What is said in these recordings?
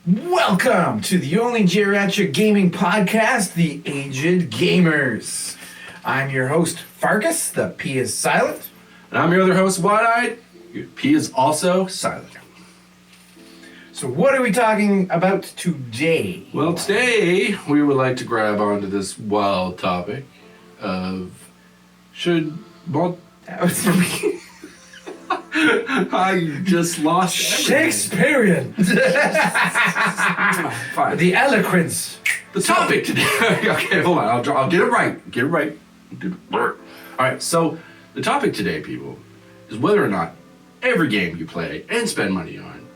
Welcome to the only geriatric gaming podcast, The Aged Gamers. I'm your host, Pfarcus. The P is silent. And I'm your other host, Widied. Your P is also silent. So what are we talking about today? Well, today we would like to grab onto this wild topic of I just lost Shakespearean. Fine. The eloquence. The topic today. Okay, hold on. I'll get it right. Get it right. All right. So the topic today, people, is whether or not every game you play and spend money on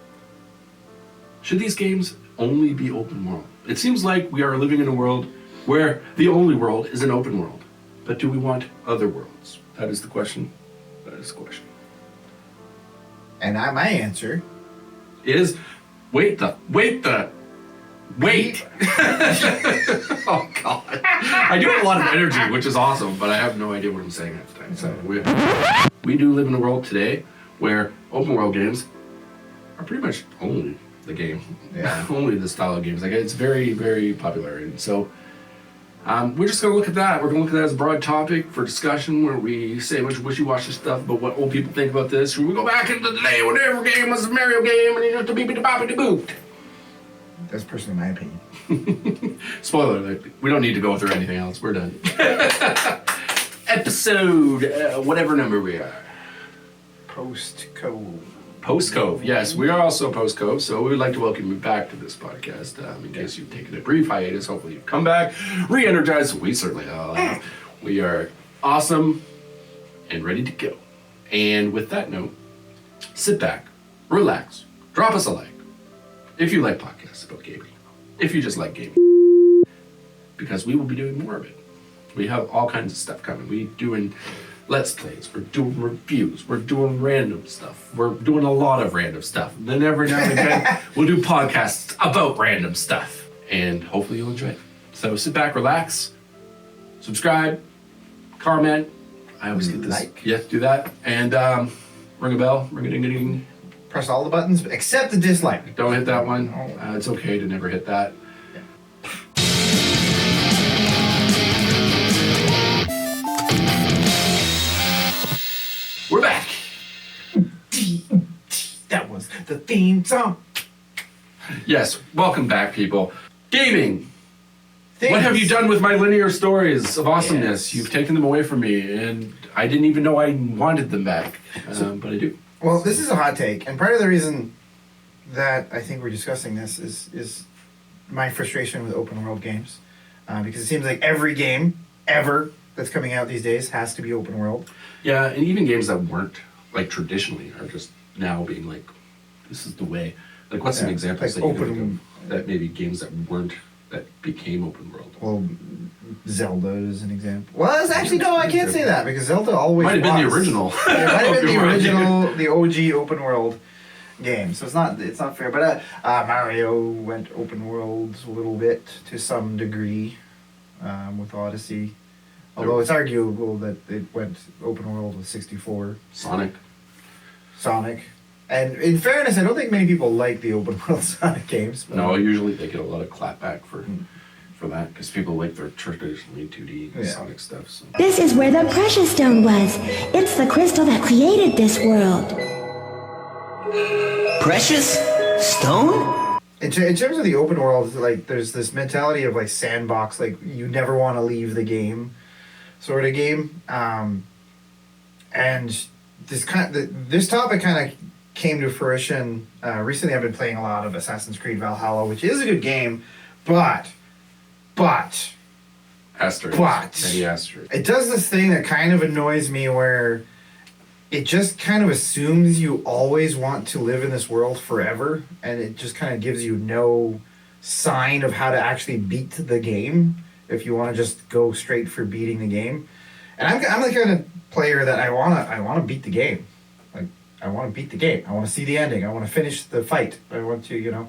should these games only be open world. It seems like we are living in a world where the only world is an open world. But do we want other worlds? That is the question. That is the question. And my answer is wait. Oh God. I do have a lot of energy, which is awesome, but I have no idea what I'm saying half the time. So we do live in a world today where open world games are pretty much only the game. Yeah. Only the style of games. Like it's very, very popular. And so we're just going to look at that. We're going to look at that as a broad topic for discussion where we say a bunch of wishy-washy stuff about what old people think about this. Should we go back into the day when every game was a Mario game and you have to beep-a-da-bop-a-da-boop? That's personally my opinion. Spoiler alert. We don't need to go through anything else. We're done. Episode, whatever number we are. Post-Cove. Post-Cove. Yes, we are also Post-Cove, so we would like to welcome you back to this podcast. In case you've taken a brief hiatus, hopefully you've come back, re-energized. We certainly have. We are awesome and ready to go. And with that note, sit back, relax, drop us a like. If you like podcasts about gaming, if you just like gaming, because we will be doing more of it. We have all kinds of stuff coming. We're doing Let's Plays, we're doing reviews, we're doing random stuff. We're doing a lot of random stuff. Then every now and again, we'll do podcasts about random stuff. And hopefully you'll enjoy it. So sit back, relax, subscribe, comment. I always get this. Like. Yes, do that. And ring a bell, ring-a-ding-a-ding. Press all the buttons except the dislike. Don't hit that one. It's okay to never hit that. We're back. That was the theme song. Yes, welcome back, people. Gaming. Things. What have you done with my linear stories of awesomeness? Yes. You've taken them away from me, and I didn't even know I wanted them back, but I do. Well, this is a hot take, and part of the reason that I think we're discussing this is my frustration with open world games, because it seems like every game ever that's coming out these days has to be open world. Yeah, and even games that weren't, like, traditionally are just now being like, this is the way. Like, what's some examples like that you can think of that maybe games that weren't, that became open world? Well, Zelda is an example. Well, it's actually, no, I can't say that, because Zelda always Might have been the was. original. Yeah, it might have been the original, the OG open world game. So it's not fair. But Mario went open world a little bit to some degree with Odyssey. Although it's arguable that it went open world with 64. Sonic. And in fairness, I don't think many people like the open world Sonic games. But No, usually they get a lot of clapback for that, because people like their traditionally 2D Sonic stuff. So. This is where the precious stone was. It's the crystal that created this world. Precious stone? In terms of the open world, like there's this mentality of like sandbox, like you never want to leave the game, sort of game. And this topic kind of came to fruition recently. I've been playing a lot of Assassin's Creed Valhalla, which is a good game, but Asterisks. Many asterisks. it does this thing that kind of annoys me, where it just kind of assumes you always want to live in this world forever, and it just kind of gives you no sign of how to actually beat the game if you want to just go straight for beating the game. And I'm the kind of player that I want to beat the game. Like, I want to beat the game. I want to see the ending. I want to finish the fight. I want to,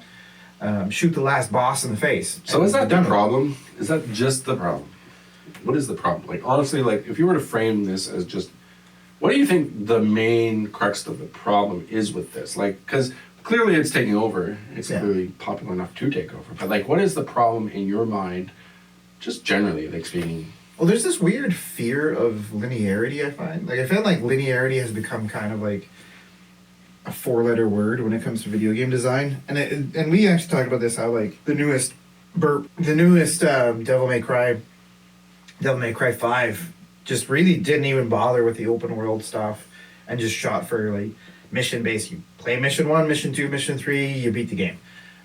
shoot the last boss in the face. So is that the problem? Is that just the problem? What is the problem? Like, honestly, like, if you were to frame this as just, what do you think the main crux of the problem is with this? Like, because clearly it's taking over. It's Yeah. clearly popular enough to take over. But like, what is the problem in your mind, just generally, like speaking? Well, there's this weird fear of linearity, I find. Like, I feel like linearity has become kind of like a four-letter word when it comes to video game design. And we actually talked about this, how, like, the newest Devil May Cry 5 just really didn't even bother with the open world stuff and just shot for, like, mission-based. You play mission 1, mission 2, mission 3, you beat the game.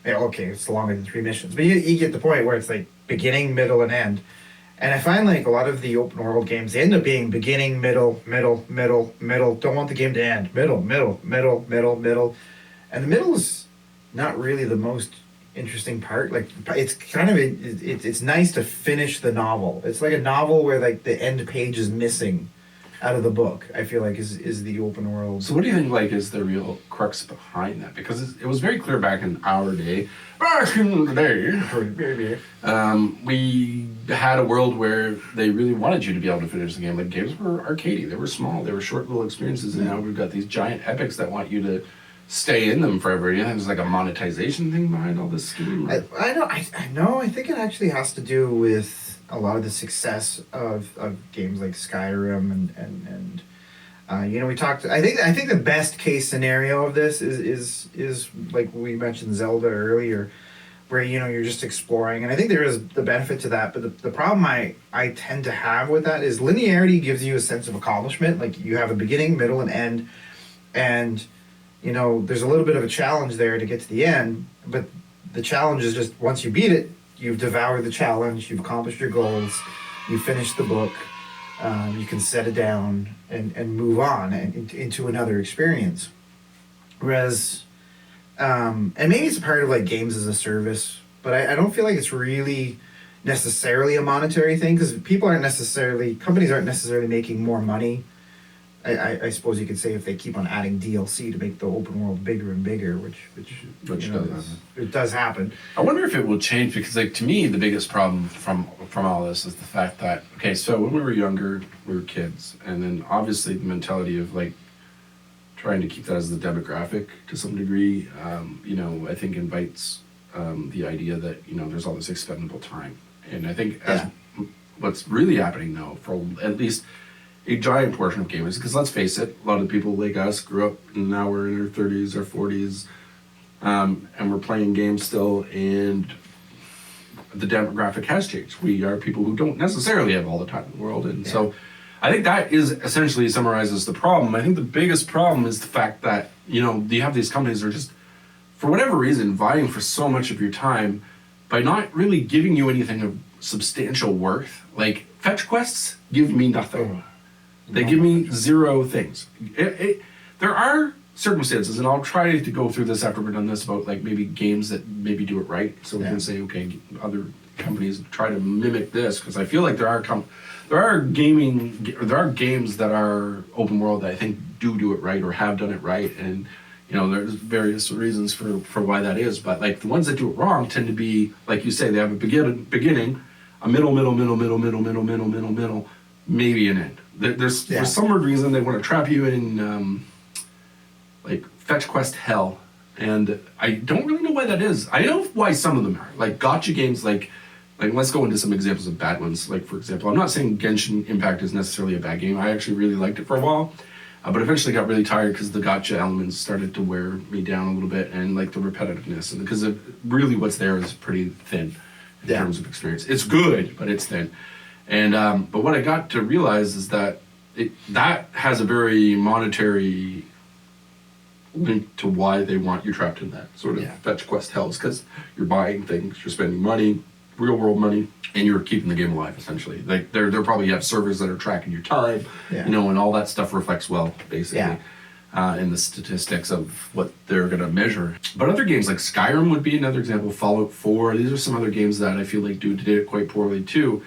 Yeah, okay, it's longer than 3 missions. But you get the point where it's, like, beginning, middle, and end. And I find like a lot of the open world games they end up being beginning, middle, middle, middle, middle. Don't want the game to end. Middle, middle, middle, middle, middle. And the middle is not really the most interesting part. Like it's kind of it's nice to finish the novel. It's like a novel where like the end page is missing out of the book. I feel like is the open world. So what do you think like is the real crux behind that? Because it was very clear back in our day, back in the day, we had a world where they really wanted you to be able to finish the game. Like games were arcadey, they were small, they were short little experiences, and now we've got these giant epics that want you to stay in them forever. You know, there's like a monetization thing behind all this scheme. I know. I think it actually has to do with a lot of the success of games like Skyrim and you know, we talked. I think the best case scenario of this is like we mentioned Zelda earlier, where you know you're just exploring, and I think there is the benefit to that. But the problem I tend to have with that is linearity gives you a sense of accomplishment. Like you have a beginning, middle, and end, and you know there's a little bit of a challenge there to get to the end. But the challenge is just once you beat it, you've devoured the challenge, you've accomplished your goals, you finished the book. You can set it down and move on into another experience. Whereas, and maybe it's a part of like games as a service, but I don't feel like it's really necessarily a monetary thing because companies aren't necessarily making more money. I suppose you could say if they keep on adding DLC to make the open world bigger and bigger, which you know, it does happen. I wonder if it will change because, like, to me, the biggest problem from all this is the fact that okay, so when we were younger, we were kids, and then obviously the mentality of like trying to keep that as the demographic to some degree, you know, I think invites the idea that you know there's all this expendable time, and I think as what's really happening though, for at least a giant portion of gamers, because let's face it, a lot of people like us grew up and now we're in our 30s or 40s, and we're playing games still, and the demographic has changed. We are people who don't necessarily have all the time in the world, and so I think that is essentially summarizes the problem. I think the biggest problem is the fact that, you know, you have these companies that are just, for whatever reason, vying for so much of your time by not really giving you anything of substantial worth. Like, fetch quests give me nothing. They give me zero things. There are circumstances, and I'll try to go through this after we're done this, about like maybe games that maybe do it right. So we can say, okay, other companies try to mimic this, because I feel like there are games that are open world that I think do it right or have done it right, and you know there's various reasons for why that is. But like the ones that do it wrong tend to be, like you say, they have a beginning, a middle, maybe an end. There's for some weird reason they want to trap you in like fetch quest hell, and I don't really know why that is. I know why some of them are like gotcha games. Like let's go into some examples of bad ones. Like for example, I'm not saying Genshin Impact is necessarily a bad game. I actually really liked it for a while, but eventually got really tired because the gotcha elements started to wear me down a little bit, and like the repetitiveness, and because really what's there is pretty thin in terms of experience. It's good, but it's thin. And but what I got to realize is that that has a very monetary link to why they want you trapped in that sort of fetch quest hells, because you're buying things, you're spending money, real world money, and you're keeping the game alive essentially. Like they're probably have servers that are tracking your time, you know, and all that stuff reflects well basically in the statistics of what they're going to measure. But other games like Skyrim would be another example. Fallout 4. These are some other games that I feel like did it quite poorly too.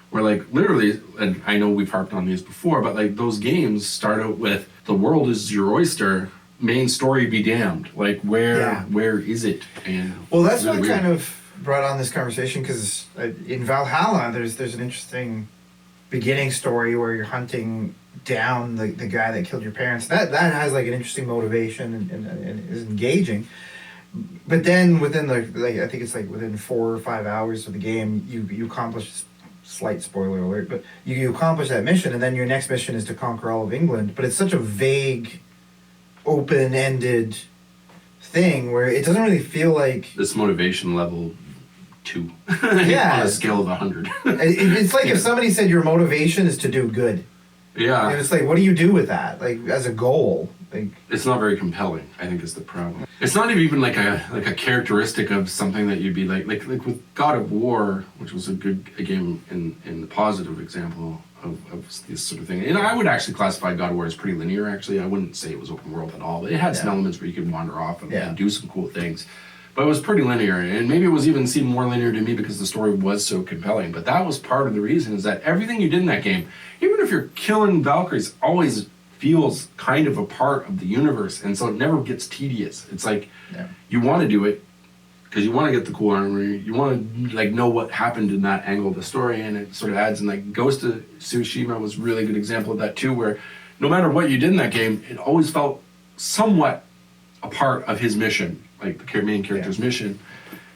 Where like literally, and I know we've harped on these before, but like those games start out with the world is your oyster, main story be damned. Like where is it? And well, that's really what kind of brought on this conversation, because in Valhalla there's an interesting beginning story where you're hunting down the guy that killed your parents. That has like an interesting motivation and is engaging. But then within I think it's like within 4 or 5 hours of the game, you accomplish, slight spoiler alert, but you accomplish that mission, and then your next mission is to conquer all of England. But it's such a vague, open-ended thing where it doesn't really feel like This motivation level 2 Yeah. on a scale of 100. it's like if somebody said your motivation is to do good, Yeah. and it's like, what do you do with that? Like as a goal, like It's not very compelling, I think, is the problem. It's not even like a characteristic of something that you'd be like with God of War, which was a game in the positive example of this sort of thing. And I would actually classify God of War as pretty linear, actually. I wouldn't say it was open world at all. But it had some elements where you could wander off and do some cool things. But it was pretty linear, and maybe it was even seemed more linear to me because the story was so compelling. But that was part of the reason, is that everything you did in that game, even if you're killing Valkyries, always feels kind of a part of the universe, and so it never gets tedious. It's like you want to do it because you want to get the cool armor, you want to like know what happened in that angle of the story, and it sort of adds. And like Ghost of Tsushima was a really good example of that too, where no matter what you did in that game, it always felt somewhat a part of his mission, like the main character's mission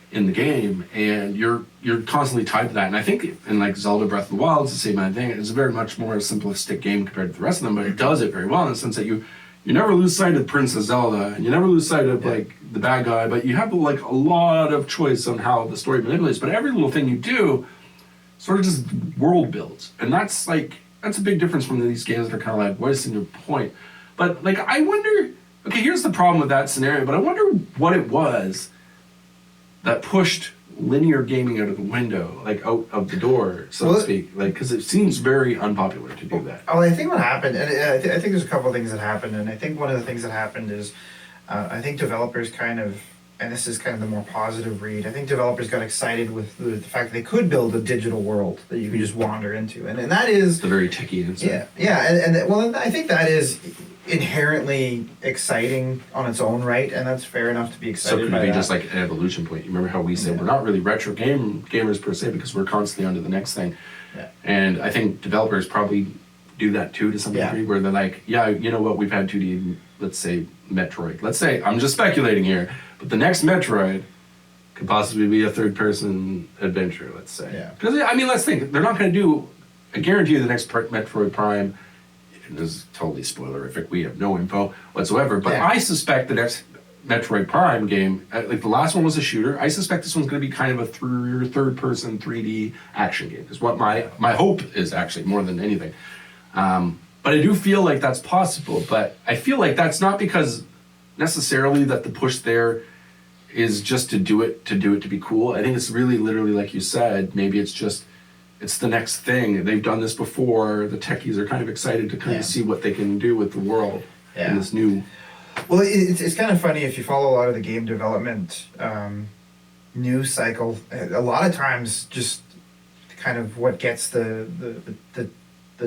in the game, and you're constantly tied to that. And I think in like Zelda Breath of the Wild, it's the same kind of thing. It's a very much more simplistic game compared to the rest of them, but it does it very well in the sense that you never lose sight of Princess Zelda, and you never lose sight of like the bad guy, but you have like a lot of choice on how the story manipulates. But every little thing you do sort of just world builds, and that's a big difference from these games that are kind of like, what is your point? But like, I wonder. Okay, here's the problem with that scenario, but I wonder what it was that pushed linear gaming out of the window, like out of the door, so to speak. Like, because it seems very unpopular to do that. I think what happened, and I think there's a couple of things that happened, and I think one of the things that happened is, I think developers kind of, and this is kind of the more positive read, I think developers got excited with the fact that they could build a digital world that you could just wander into, and that is... The very techie answer. And I think that is inherently exciting on its own right, and that's fair enough to be excited So could by it be that. just like an evolution point? You remember how we said we're not really retro gamers per se because we're constantly on to the next thing. Yeah. And I think developers probably do that too to some degree, where they're like, yeah, you know what, we've had 2D, let's say Metroid. Let's say, I'm just speculating here, but the next Metroid could possibly be a third-person adventure, let's say. Yeah. Because, I mean, let's think. They're not going to do, I guarantee you the next Metroid Prime, and this is totally spoilerific, we have no info whatsoever, but I suspect the next Metroid Prime game, like the last one was a shooter, I suspect this one's going to be kind of a third-person 3D action game, is what my hope is, actually, more than anything. But I do feel like that's possible, but I feel like that's not because necessarily that the push there is just to do it to be cool. I think it's really literally, like you said, maybe it's the next thing. They've done this before. The techies are kind of excited to kind of see what they can do with the world in this new... Well, it's kind of funny if you follow a lot of the game development news cycle. A lot of times, just kind of what gets the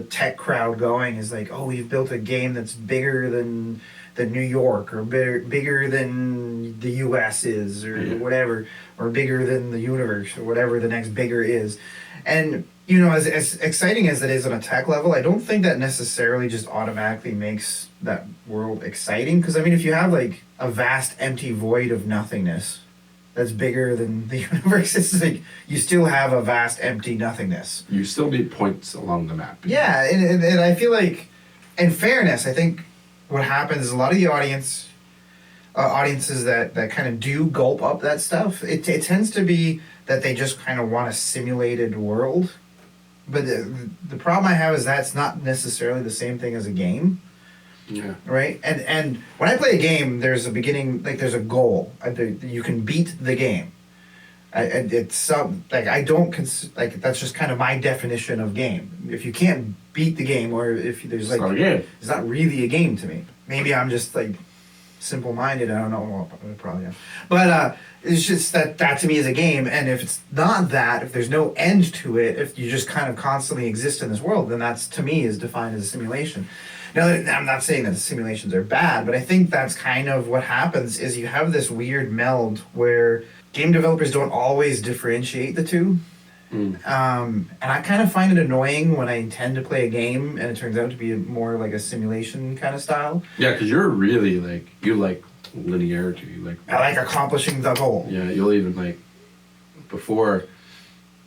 tech crowd going is like, oh, we've built a game that's bigger than New York, or bigger than the U.S. is, or whatever, or bigger than the universe, or whatever the next bigger is. And you know, as exciting as it is on a tech level, I don't think that necessarily just automatically makes that world exciting. Because I mean, if you have like a vast empty void of nothingness that's bigger than the universe, it's like you still have a vast empty nothingness. You still need points along the map. Yeah, and I feel like, in fairness, I think what happens is a lot of the audiences that kind of do gulp up that stuff, it tends to be that they just kind of want a simulated world. But the problem I have is that's not necessarily the same thing as a game. Yeah. Right? And when I play a game, there's a beginning, like there's a goal. You can beat the game. It's I don't like that's just kind of my definition of game. If you can't beat the game, or if there's like, it's not really a game to me. Maybe I'm just like simple-minded. I don't know. Well, I probably am. But it's just that to me is a game. And if it's not that, if there's no end to it, if you just kind of constantly exist in this world, then that's, to me, is defined as a simulation. Now, I'm not saying that the simulations are bad, but I think that's kind of what happens is you have this weird meld where game developers don't always differentiate the two. And I kind of find it annoying when I intend to play a game and it turns out to be more like a simulation kind of style. Yeah, because you're really like, you like linearity. You like, I like accomplishing the goal. yeah, you'll even like, before,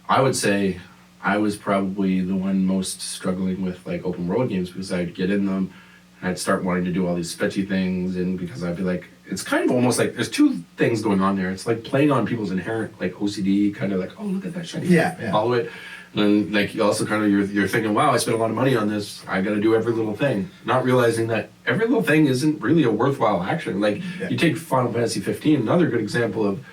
I would say I was probably the one most struggling with like open world games because I'd get in them and I'd start wanting to do all these fetchy things, and because I'd be like, it's kind of almost like there's two things going on there. It's like playing on people's inherent like OCD, kind of like, oh, look at that shiny Yeah, thing, yeah. follow it. And then like you also kind of you're thinking, wow, I spent a lot of money on this, I got to do every little thing, not realizing that every little thing isn't really a worthwhile action. Like you take Final Fantasy 15, another good example of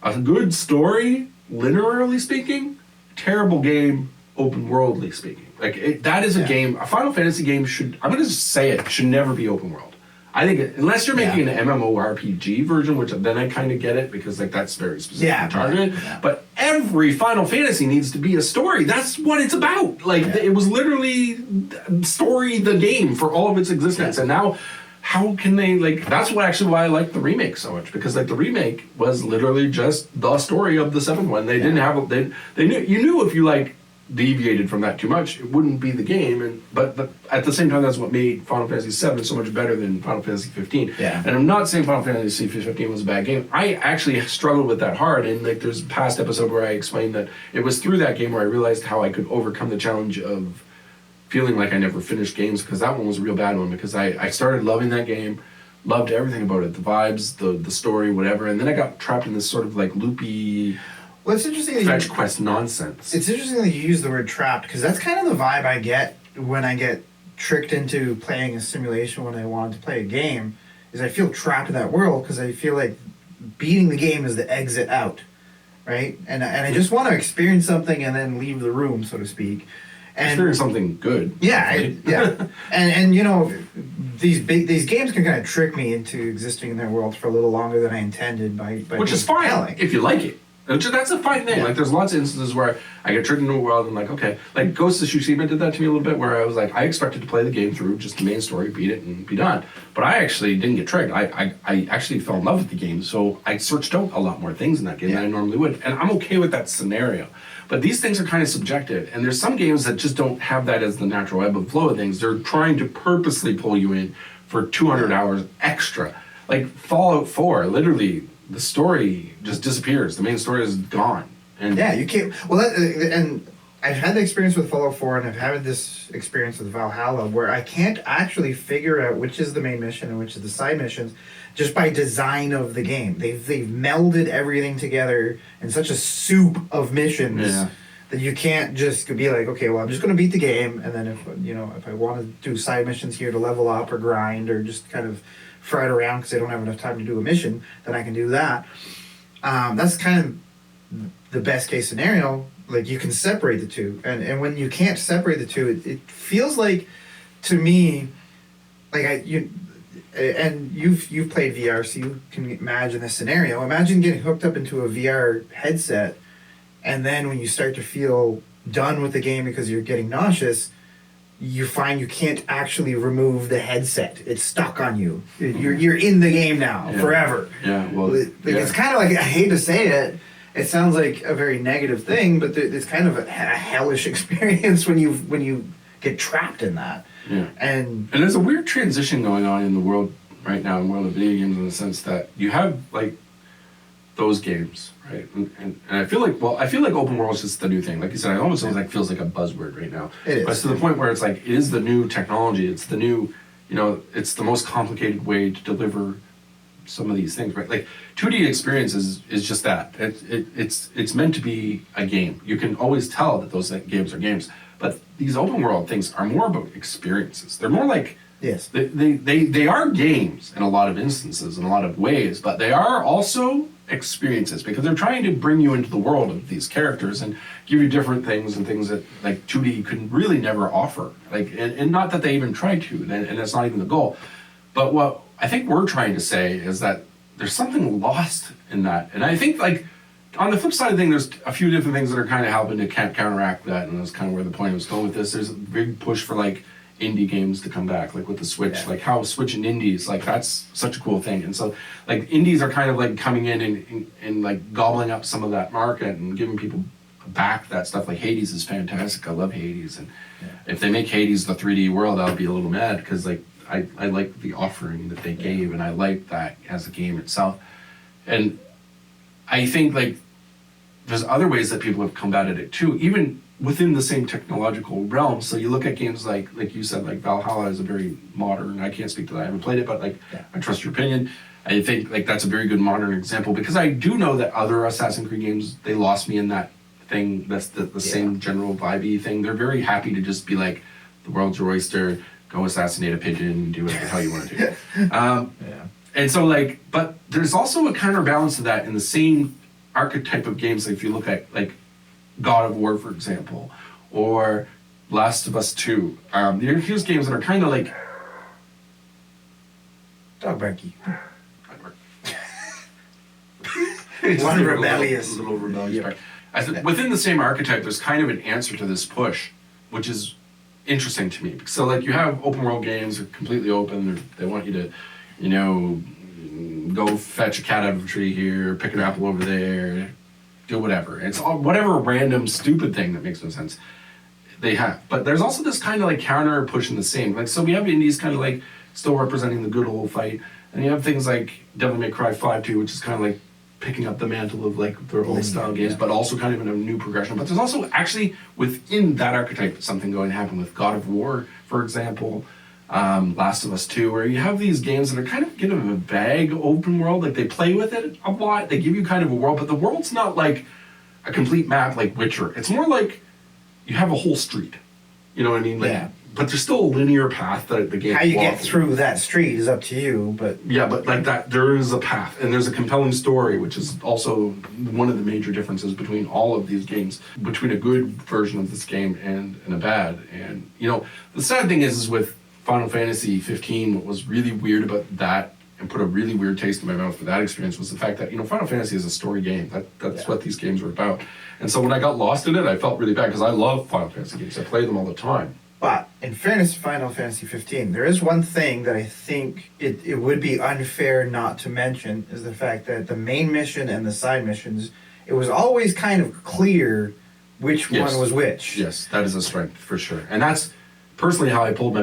a good story, linearly speaking, terrible game, open worldly speaking. Like that is a game. A Final Fantasy game should, I'm going to just say it, should never be open world. I think unless you're making an MMORPG version, which then I kind of get it because like that's very specific targeted. Yeah. But every Final Fantasy needs to be a story. That's what it's about. Like it was literally story the game for all of its existence, and now. How can they, like, that's what actually why I like the remake so much, because like the remake was literally just the story of the 7th one. They didn't have, they knew, you knew if you like deviated from that too much, it wouldn't be the game, and but at the same time that's what made Final Fantasy 7 so much better than Final Fantasy 15. Yeah. And I'm not saying Final Fantasy 15 was a bad game. I actually struggled with that hard, and like there's a past episode where I explained that it was through that game where I realized how I could overcome the challenge of feeling like I never finished games, because that one was a real bad one, because I started loving that game, loved everything about it, the vibes, the story, whatever, and then I got trapped in this sort of like loopy Well, it's interesting that fetch quest nonsense. It's interesting that you use the word trapped, because that's kind of the vibe I get when I get tricked into playing a simulation when I want to play a game, is I feel trapped in that world because I feel like beating the game is the exit out, right? And I just want to experience something and then leave the room, so to speak. And Experience something good. yeah, right? and you know, these games can kind of trick me into existing in their world for a little longer than I intended by Which is being fine compelling. if you like it. That's a fine thing. Yeah. Like there's lots of instances where I get tricked into a world and like, okay, like Ghost of Tsushima did that to me a little bit, where I was like, I expected to play the game through just the main story, beat it, and be done. But I actually didn't get tricked. I actually fell in love with the game, so I searched out a lot more things in that game than I normally would, and I'm okay with that scenario. But these things are kind of subjective, and there's some games that just don't have that as the natural ebb and flow of things. They're trying to purposely pull you in for 200 hours extra. Like Fallout 4, literally, the story just disappears. The main story is gone. And Yeah, you can't. Well, and I've had the experience with Fallout 4, and I've had this experience with Valhalla, where I can't actually figure out which is the main mission and which is the side missions, just by design of the game. They've melded everything together in such a soup of missions that you can't just be like, okay, well, I'm just going to beat the game, and then if I want to do side missions here to level up or grind or just kind of fret around because I don't have enough time to do a mission, then I can do that. That's kind of the best case scenario. Like you can separate the two, and when you can't separate the two, it feels like, to me, like you've played VR, so you can imagine this scenario. Imagine getting hooked up into a VR headset, and then when you start to feel done with the game because you're getting nauseous, you find you can't actually remove the headset. It's stuck on you. You're in the game now forever. Yeah, well, it's kind of like, I hate to say it. It sounds like a very negative thing, but it's kind of a hellish experience when you get trapped in that. Yeah. And there's a weird transition going on in the world right now, in the world of video games, in the sense that you have like those games, right? And I feel like open world is just the new thing. Like you said, it almost feels like a buzzword right now. It is. But it's to the point where it's like, it is the new technology. It's the new, it's the most complicated way to deliver some of these things, right? Like 2D experience is just that. It's meant to be a game. You can always tell that those games are games. But these open world things are more about experiences. They're more like, yes, they are games in a lot of instances, in a lot of ways, but they are also experiences, because they're trying to bring you into the world of these characters and give you different things, and things that like 2D could really never offer. Like, and not that they even try to, and that's not even the goal. But what I think we're trying to say is that there's something lost in that. And I think, like, on the flip side of things, there's a few different things that are kind of helping to counteract that, and that's kind of where the point I was going with this. There's a big push for, like, indie games to come back, like with the Switch, like how Switch and indies, like that's such a cool thing. And so, like, indies are kind of like coming in and like gobbling up some of that market and giving people back that stuff. Like Hades is fantastic. I love Hades, and if they make Hades the 3D world, I'll be a little mad because like I like the offering that they gave, and I like that as a game itself. And I think like there's other ways that people have combated it too, even within the same technological realm. So you look at games like you said, like Valhalla is a very modern. I can't speak to that. I haven't played it, but like I trust your opinion. I think like that's a very good modern example because I do know that other Assassin's Creed games, they lost me in that thing. That's the same general vibey thing. They're very happy to just be like, the world's your oyster, go assassinate a pigeon, do whatever the hell you want to do. And so like, but there's also a counterbalance to that in the same archetype of games. Like if you look at like God of War, for example, or Last of Us 2. Here's games that are kind of like... Dog Becky. One rebellious. Little rebellious part. Within the same archetype, there's kind of an answer to this push, which is interesting to me. So like you have open world games, they're completely open, they want you to, you know, go fetch a cat out of a tree here, pick an apple over there, do whatever. It's all whatever random stupid thing that makes no sense they have. But there's also this kind of like counter pushing the same. Like so we have indies kind of like still representing the good old fight, and you have things like Devil May Cry 5 2, which is kind of like picking up the mantle of like their old style games, but also kind of in a new progression. But there's also actually within that archetype something going to happen with God of War, for example, Last of Us 2, where you have these games that are kind of a vague open world. Like they play with it a lot, they give you kind of a world, but the world's not like a complete map like Witcher. It's more like you have a whole street. You know what I mean? Like, but there's still a linear path that the game. How you get through that street is up to you, but but like that, there is a path, and there's a compelling story, which is also one of the major differences between all of these games, between a good version of this game and a bad. And you know, the sad thing is with Final Fantasy 15, what was really weird about that and put a really weird taste in my mouth for that experience was the fact that, you know, Final Fantasy is a story game. That's what these games are about. And so when I got lost in it, I felt really bad because I love Final Fantasy games. I play them all the time. But in fairness to Final Fantasy 15, there is one thing that I think it would be unfair not to mention is the fact that the main mission and the side missions, it was always kind of clear which one was which. Yes, that is a strength for sure. And that's personally how I pulled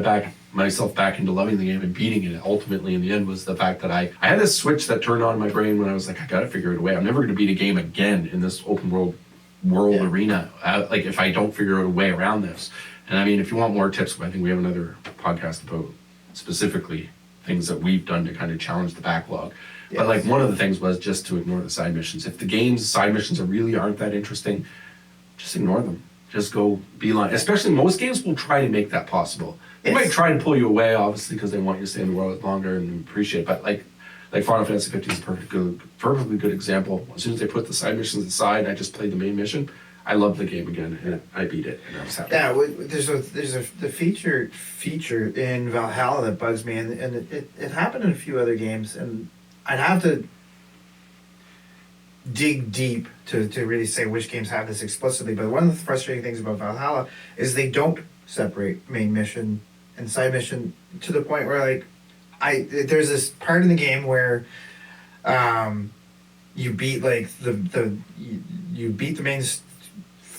myself back into loving the game and beating it ultimately in the end, was the fact that I had this switch that turned on in my brain when I was like, I gotta figure it away. I'm never gonna beat a game again in this open world arena, like if I don't figure out a way around this. And I mean, if you want more tips, I think we have another podcast about specifically things that we've done to kind of challenge the backlog. Yes. But like one of the things was just to ignore the side missions. If the game's side missions really aren't that interesting, just ignore them. Just go beeline. Especially most games will try to make that possible. They might try to pull you away, obviously, because they want you to stay in the world longer and appreciate it. But like Final Fantasy 15 is a perfectly good example. As soon as they put the side missions aside, I just played the main mission. I loved the game again, and I beat it, and I was happy. Yeah, there's the feature in Valhalla that bugs me, and it happened in a few other games, and I'd have to dig deep to really say which games have this explicitly. But one of the frustrating things about Valhalla is they don't separate main mission and side mission to the point where like there's this part in the game where you beat like you beat the main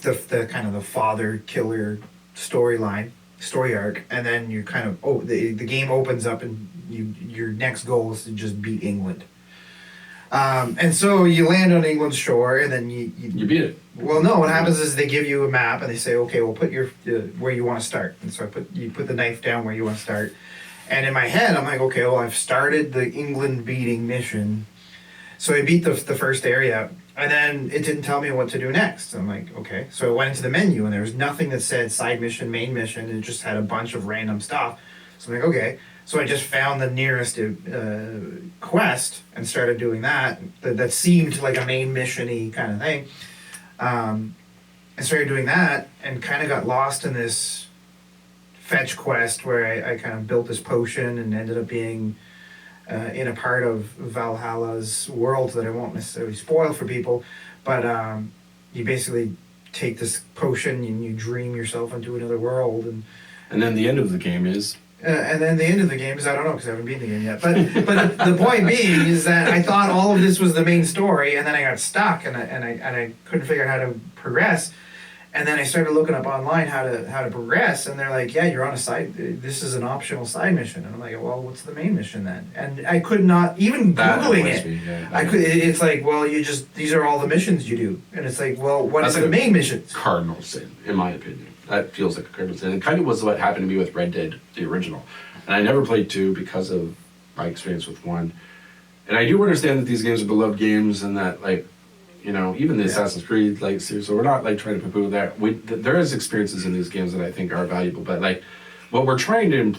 the kind of the father killer story arc, and then you kind of the game opens up and your next goal is to just beat England. And so you land on England's shore, and then you beat it. Well, no. What happens is they give you a map, and they say, "Okay, well, put your where you want to start." And so you put the knife down where you want to start. And in my head, I'm like, "Okay, well, I've started the England beating mission." So I beat the first area, and then it didn't tell me what to do next. I'm like, "Okay." So I went into the menu, and there was nothing that said side mission, main mission, and it just had a bunch of random stuff. So I'm like, "Okay." So I just found the nearest quest and started doing that. That seemed like a main mission-y kind of thing. I started doing that and kind of got lost in this fetch quest where I kind of built this potion and ended up being in a part of Valhalla's world that I won't necessarily spoil for people. But you basically take this potion and you dream yourself into another world. And then the end of the game is... And then the end of the game is I don't know because I haven't beaten the game yet. But the point being is that I thought all of this was the main story, and then I got stuck, and I couldn't figure out how to progress. And then I started looking up online how to progress, and they're like, yeah, you're on a side. This is an optional side mission, and I'm like, well, what's the main mission then? And I could not even googling it. I could. It's like, well, these are all the missions you do, and it's like, well, what is the main mission? Cardinal sin, in my opinion. That feels like a cardinal sin. It kind of was what happened to me with Red Dead, the original, and I never played 2 because of my experience with 1. And I do understand that these games are beloved games, and that like. You know, even the Assassin's Creed, like, series, so we're not, like, trying to poo-poo that. There is experiences in these games that I think are valuable, but, like, what we're trying to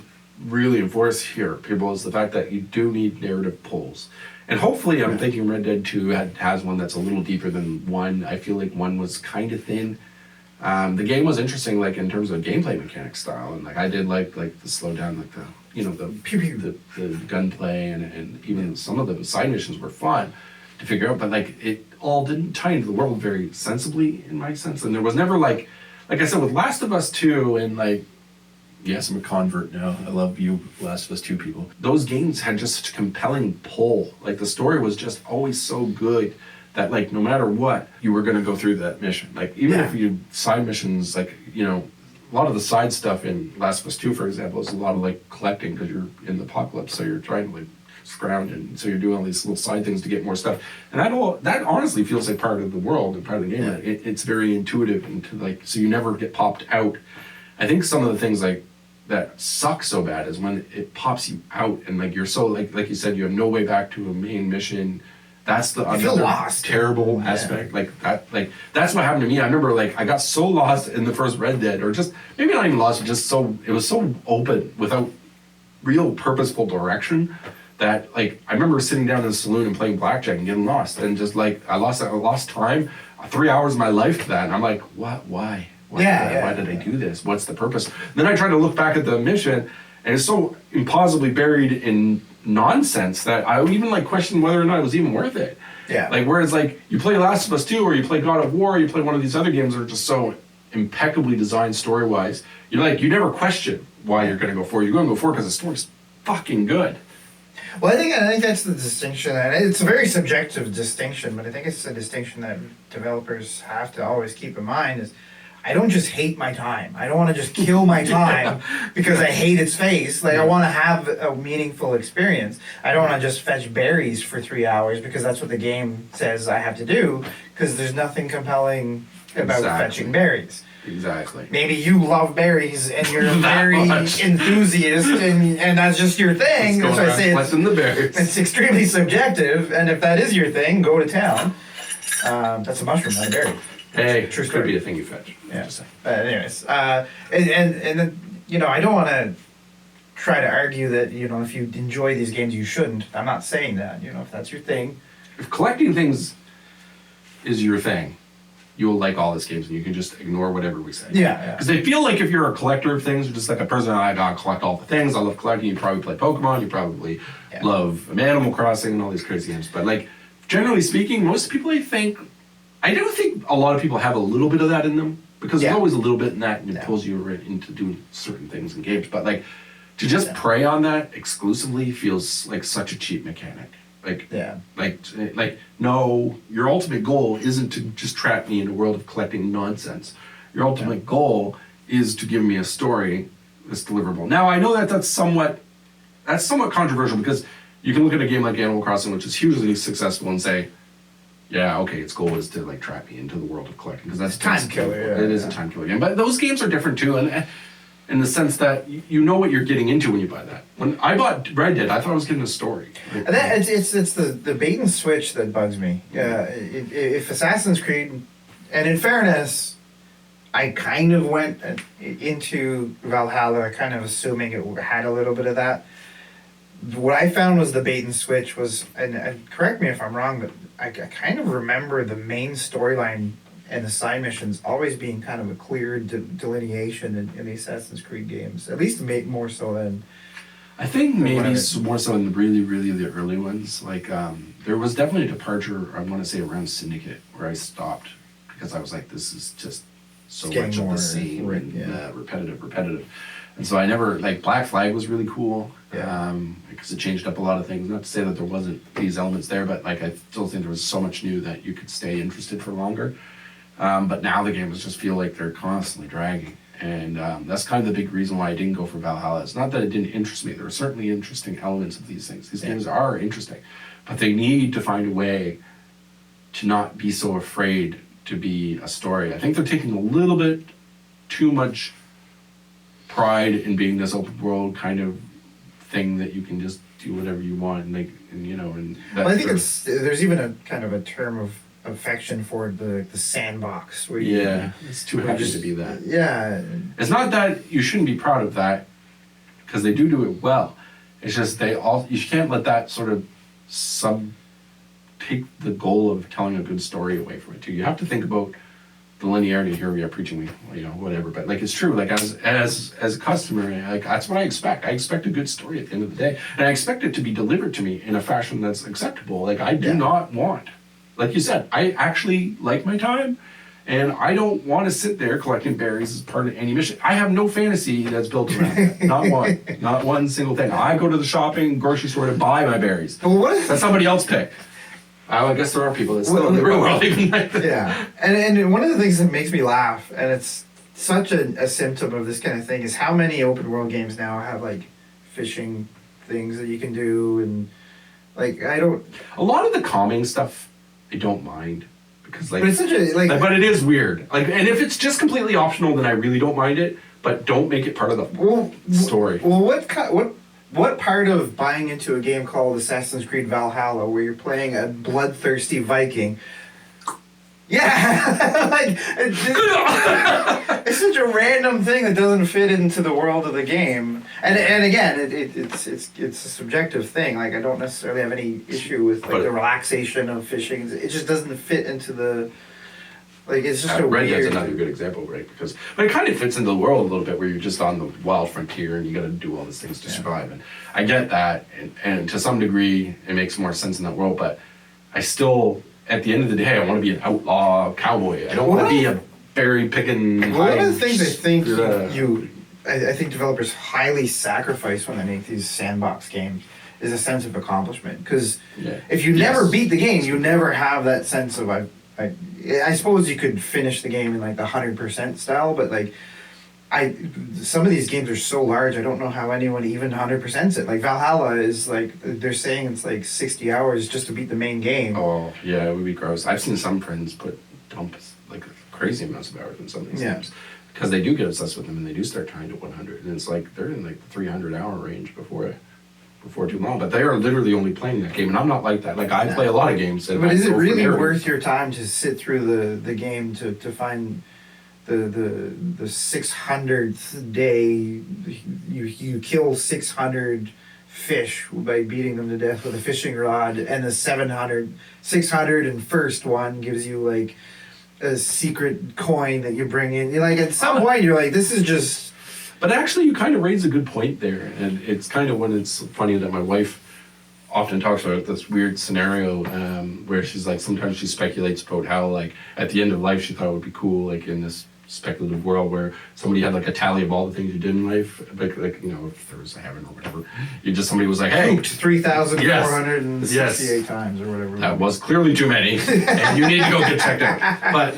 really enforce here, people, is the fact that you do need narrative pulls. And hopefully, I'm thinking Red Dead 2 has one that's a little deeper than 1. I feel like 1 was kind of thin. The game was interesting, like, in terms of gameplay mechanic style, and, like, I did like the slow down, like, the gunplay, and even some of the side missions were fun to figure out, but like it all didn't tie into the world very sensibly in my sense, and there was never like I said with Last of Us 2 and like yes, I'm a convert now. I love you, Last of Us 2 people. Those games had just such a compelling pull. Like the story was just always so good that like no matter what, you were going to go through that mission. Like even if you side missions, like you know, a lot of the side stuff in Last of Us 2, for example, is a lot of like collecting because you're in the apocalypse, so you're trying to like scrounge, and so you're doing all these little side things to get more stuff, and that honestly feels like part of the world and part of the game. It's very intuitive, and to like so you never get popped out. I think some of the things like that suck so bad is when it pops you out, and like you're so like you said, you have no way back to a main mission. That's the terrible aspect. Like that's what happened to me. I remember like I got so lost in the first Red Dead, or just maybe not even lost, but just so it was so open without real purposeful direction. That like I remember sitting down in the saloon and playing blackjack and getting lost, and just like I lost time, 3 hours of my life to that, and I'm like, what? Why did I do this? What's the purpose? And then I tried to look back at the mission, and it's so implausibly buried in nonsense that I even like questioned whether or not it was even worth it. Yeah. Like whereas like you play Last of Us 2 or you play God of War, or you play one of these other games that are just so impeccably designed story wise, you never question why you're going to go forward. You're going to go forward because the story's fucking good. Well, I think that's the distinction, and it's a very subjective distinction, but I think it's a distinction that developers have to always keep in mind is I don't just hate my time. I don't want to just kill my time because I hate its face. Like, I want to have a meaningful experience. I don't want to just fetch berries for 3 hours because that's what the game says I have to do, because there's nothing compelling about fetching berries. Exactly. Maybe you love berries and you're a berry enthusiast, and that's just your thing. That's why I say it's extremely subjective, and if that is your thing, go to town. That's a mushroom, not a berry. Hey, true story. Could be a thing you fetch. Yeah. Anyways, and you know, I don't want to try to argue that, you know, if you enjoy these games, you shouldn't. I'm not saying that. You know, if that's your thing. If collecting things is your thing, you will like all these games, and you can just ignore whatever we say. Yeah. Because they feel like if you're a collector of things, just like a person, I gotta collect all the things. I love collecting. You probably play Pokemon. You probably love Animal Crossing and all these crazy games. But like, generally speaking, most people, I do think a lot of people have a little bit of that in them, because there's always a little bit in that, and it pulls you right into doing certain things in games. But like, to just prey on that exclusively feels like such a cheap mechanic. Like, no, your ultimate goal isn't to just trap me in a world of collecting nonsense. Your ultimate goal is to give me a story that's deliverable. Now, I know that that's somewhat controversial, because you can look at a game like Animal Crossing, which is hugely successful, and say, yeah, okay, its goal is to like trap me into the world of collecting, because that's time killer. It is a time killer game, but those games are different too, and in the sense that you know what you're getting into when you buy that. When I bought Red Dead, I thought I was getting a story. And it's the bait and switch that bugs me. If Assassin's Creed, and in fairness, I kind of went into Valhalla kind of assuming it had a little bit of that. What I found was the bait and switch was, and correct me if I'm wrong, but I kind of remember the main storyline and the side missions always being kind of a clear delineation in the Assassin's Creed games, at least more so than. I think maybe more so in really the early ones. Like there was definitely a departure, I want to say, around Syndicate, where I stopped, because I was like, this is just so much of the same and repetitive. And so I never, like, Black Flag was really cool. Yeah. Because it changed up a lot of things. Not to say that there wasn't these elements there, but like I still think there was so much new that you could stay interested for longer. But now the games just feel like they're constantly dragging. And that's kind of the big reason why I didn't go for Valhalla. It's not that it didn't interest me. There are certainly interesting elements of these things. These games are interesting. But they need to find a way to not be so afraid to be a story. I think they're taking a little bit too much pride in being this open world kind of thing that you can just do whatever you want and make, and you know, and that Well, I think there's even a kind of a term of affection for the sandbox where you, it's too heavy to be that. Yeah, It's not that you shouldn't be proud of that, because they do it well. It's just you can't let that sort of take the goal of telling a good story away from it too. You have to think about the linearity. Here we are preaching, whatever. But like, it's true. Like as a customer, like that's what I expect. I expect a good story at the end of the day, and I expect it to be delivered to me in a fashion that's acceptable. Like I do not want, like you said, I actually like my time. And I don't want to sit there collecting berries as part of any mission. I have no fantasy that's built around that. Not one. Not one single thing. I go to the shopping grocery store to buy my berries. Well, what if That's somebody else pick. I guess there are people that still in the real world even like that. Yeah, and one of the things that makes me laugh, and it's such a symptom of this kind of thing, is how many open world games now have like fishing things that you can do, and like I don't. A lot of the calming stuff, I don't mind. Because like, but it's such a like. But it is weird. Like, and if it's just completely optional, then I really don't mind it. But don't make it part of the story. Well, what part of buying into a game called Assassin's Creed Valhalla, where you're playing a bloodthirsty Viking? Yeah, like it's such a random thing that doesn't fit into the world of the game. And again, it's a subjective thing. Like I don't necessarily have any issue with like the relaxation of fishing. It just doesn't fit into the. Like it's just a Red weird. Dead's another good example, right? But it kind of fits into the world a little bit, where you're just on the wild frontier and you got to do all these things to survive. And I get that, and to some degree, it makes more sense in that world. But I still, at the end of the day, I want to be an outlaw cowboy. I don't want to be a berry picking. One of the things I think I think developers highly sacrifice when they make these sandbox games is a sense of accomplishment. Because if you never beat the game, you never have that sense of I suppose you could finish the game in like the 100% style, but like some of these games are so large, I don't know how anyone even 100%s it. Like Valhalla is like, they're saying it's like 60 hours just to beat the main game. Oh yeah, it would be gross. I've seen some friends dump like crazy amounts of hours in some of these games because they do get obsessed with them and they do start trying to 100, and it's like they're in like the 300-hour range before too long, but they are literally only playing that game, and I'm not like that. Like I play a lot of games. But is it really worth your time to sit through the game to find the 600th day you kill 600 fish by beating them to death with a fishing rod, and the 601st one gives you like a secret coin that you bring in? You're like, at some point you're like, this is just. But actually, you kind of raise a good point there, and it's kind of when it's funny that my wife often talks about this weird scenario where she's like, sometimes she speculates about how like at the end of life she thought it would be cool, like in this speculative world where somebody had like a tally of all the things you did in life, like if there was a heaven or whatever, somebody was like, hey, 3,468 times or whatever. That was clearly too many, and you need to go get checked out. But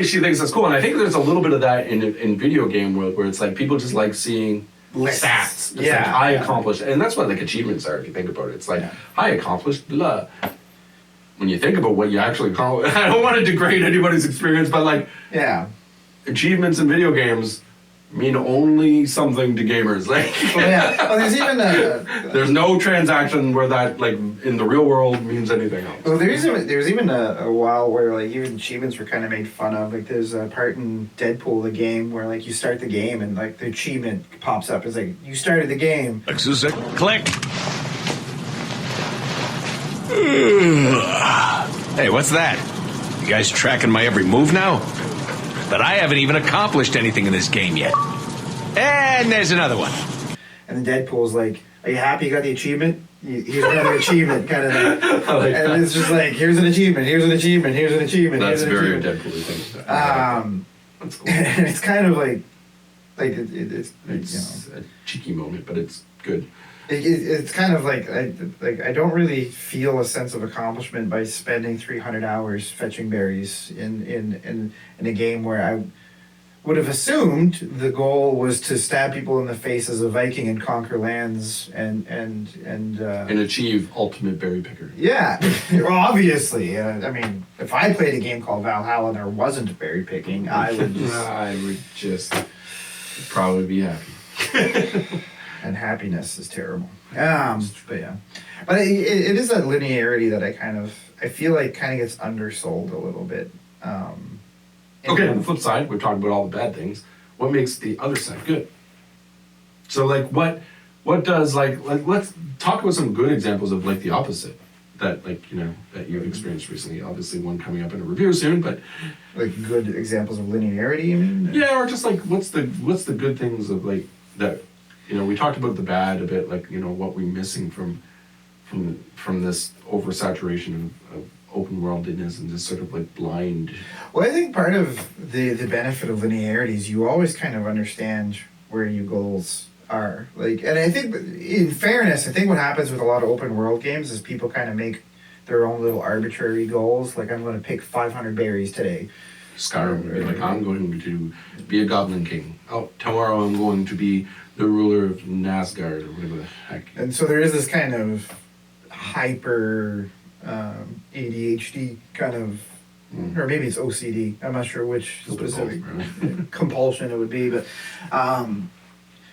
she thinks that's cool, and I think there's a little bit of that in video game world where it's like people just like seeing stats. It's like I accomplished, and that's what like achievements are if you think about it. It's like I accomplished blah. When you think about what you actually accomplished, I don't want to degrade anybody's experience, but like achievements in video games mean only something to gamers. Like, there's even there's no transaction where that like in the real world means anything else. Well, there's even a while where like even achievements were kind of made fun of. Like there's a part in Deadpool, the game, where like you start the game and like the achievement pops up. It's like you started the game. Click. Hey, what's that? You guys tracking my every move now? But I haven't even accomplished anything in this game yet. And there's another one. And then Deadpool's like, are you happy you got the achievement? Here's another achievement, kind of thing. And it's just like, here's an achievement, here's an achievement, here's an achievement. That's here's an very achievement. Deadpool thing. That's cool. And it's kind of like Like it's It's a cheeky moment, but it's good. It's kind of like I don't really feel a sense of accomplishment by spending 300 hours fetching berries in a game where I would have assumed the goal was to stab people in the face as a Viking and conquer lands and achieve ultimate berry picker. yeah, well, obviously. I mean, if I played a game called Valhalla and there wasn't berry picking, I would just probably be happy. and happiness is terrible. But yeah, but it is that linearity that I feel like kind of gets undersold a little bit. Okay, on the flip side, we've talked about all the bad things. What makes the other side good? So, like, what does like let's talk about some good examples of like the opposite that that you've experienced recently. Obviously, one coming up in a review soon, but like good examplos of linearity. You mean? Yeah, or just like what's the good things of like that. We talked about the bad a bit, like what we're missing from this oversaturation of open worldedness and this sort of like blind. Well, I think part of the benefit of linearity is you always kind of understand where your goals are. Like, and I think in fairness, I think what happens with a lot of open world games is people kind of make their own little arbitrary goals. Like, I'm going to pick 500 berries today. Skyrim would be like, I'm going to be a goblin king. Oh, tomorrow I'm going to be the ruler of Nazgard or whatever the heck. And so there is this kind of hyper ADHD kind of, or maybe it's OCD. I'm not sure which specific compulsion it would be, but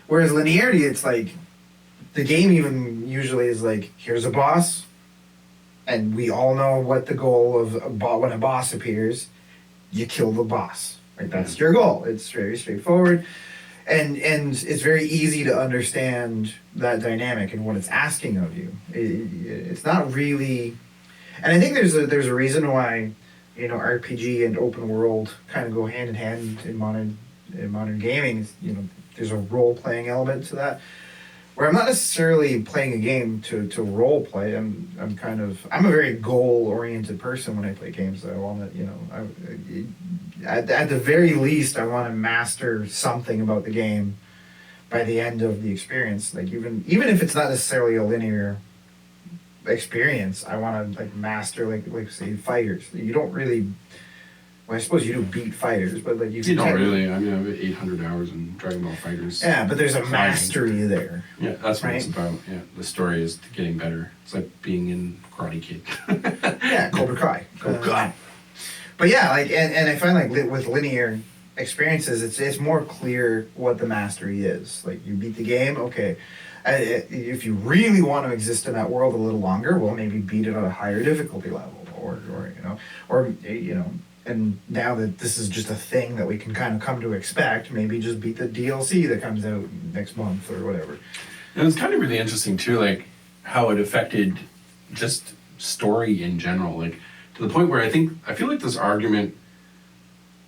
whereas linearity, it's like the game even usually is like, here's a boss, and we all know what the goal of when a boss appears. You kill the boss, right? That's your goal. It's very straightforward, and it's very easy to understand that dynamic and what it's asking of you. It's not really, and I think there's a reason why RPG and open world kind of go hand in hand in modern gaming. There's a role playing element to that. Where I'm not necessarily playing a game to role play. I'm a very goal oriented person when I play games. I want to at the very least I want to master something about the game by the end of the experience. Like even if it's not necessarily a linear experience, I want to like master like say fighters. You don't really. Well, I suppose you do beat fighters, but like you don't really. I mean, I have 800 hours in Dragon Ball Fighters. Yeah, but there's a mastery there. Yeah, that's what it's about. Yeah, the story is getting better. It's like being in Karate Kid. Yeah, Cobra Kai. But yeah, like and I find like with linear experiences, it's more clear what the mastery is. Like you beat the game, okay. If you really want to exist in that world a little longer, well, maybe beat it at a higher difficulty level, or And now that this is just a thing that we can kind of come to expect, maybe just beat the DLC that comes out next month or whatever. And it's kind of really interesting too, like how it affected just story in general, like to the point where I feel like this argument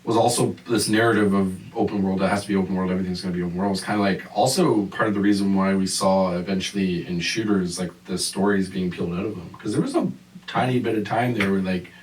was also this narrative of open world. It has to be open world. Everything's going to be open world. It's kind of like also part of the reason why we saw eventually in shooters like the stories being peeled out of them, because there was a tiny bit of time there where like.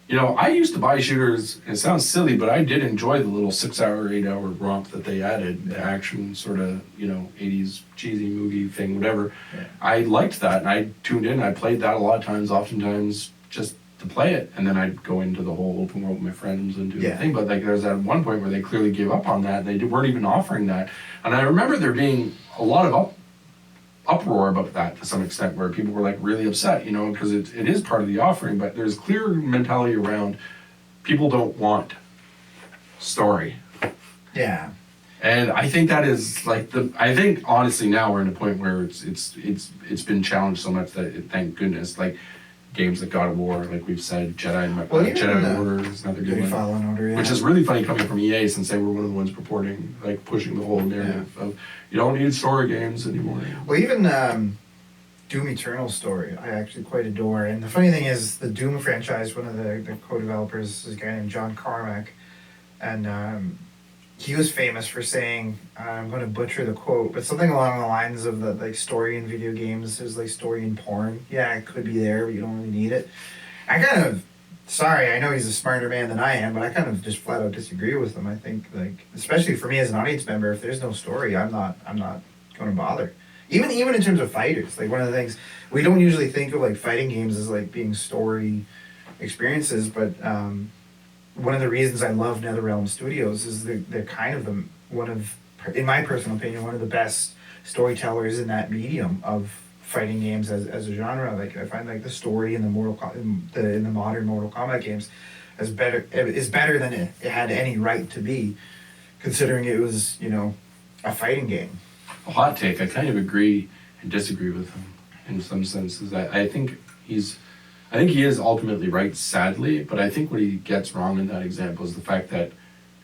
I used to buy shooters, and it sounds silly, but I did enjoy the little 6-hour, 8-hour romp that they added, the action sort of, 80s cheesy movie thing, whatever. Yeah. I liked that, and I tuned in, I played that a lot of times, oftentimes just to play it, and then I'd go into the whole open world with my friends and do the thing, but like there's that one point where they clearly gave up on that, and they weren't even offering that. And I remember there being a lot of uproar about that to some extent, where people were like really upset, because it is part of the offering, but there's clear mentality around people don't want story. Yeah. And I think that is like I think honestly now we're in a point where it's been challenged so much that thank goodness, like games like God of War, like we've said, Jedi Order is another good one. Fallen Order, yeah. Which is really funny coming from EA, since they were one of the ones purporting, like pushing the whole narrative of you don't need story games anymore. Well, even Doom Eternal story, I actually quite adore. And the funny thing is, the Doom franchise, one of the co-developers is a guy named John Carmack, and he was famous for saying, I'm going to butcher the quote, but something along the lines of the like story in video games is like story in porn. Yeah, it could be there, but you don't really need it. I kind of sorry, I know he's a smarter man than I am, but I kind of just flat out disagree with him. I think, like, especially for me as an audience member, if there's no story, I'm not going to bother. Even in terms of fighters, like one of the things we don't usually think of like fighting games as like being story experiences, but one of the reasons I love NetherRealm Studios is they're kind of in my personal opinion, one of the best storytellers in that medium of fighting games as a genre. Like I find like the story in in the modern Mortal Kombat games is better than it had any right to be, considering it was a fighting game. A hot take. I kind of agree and disagree with him in some senses. I think he is ultimately right, sadly, but I think what he gets wrong in that example is the fact that,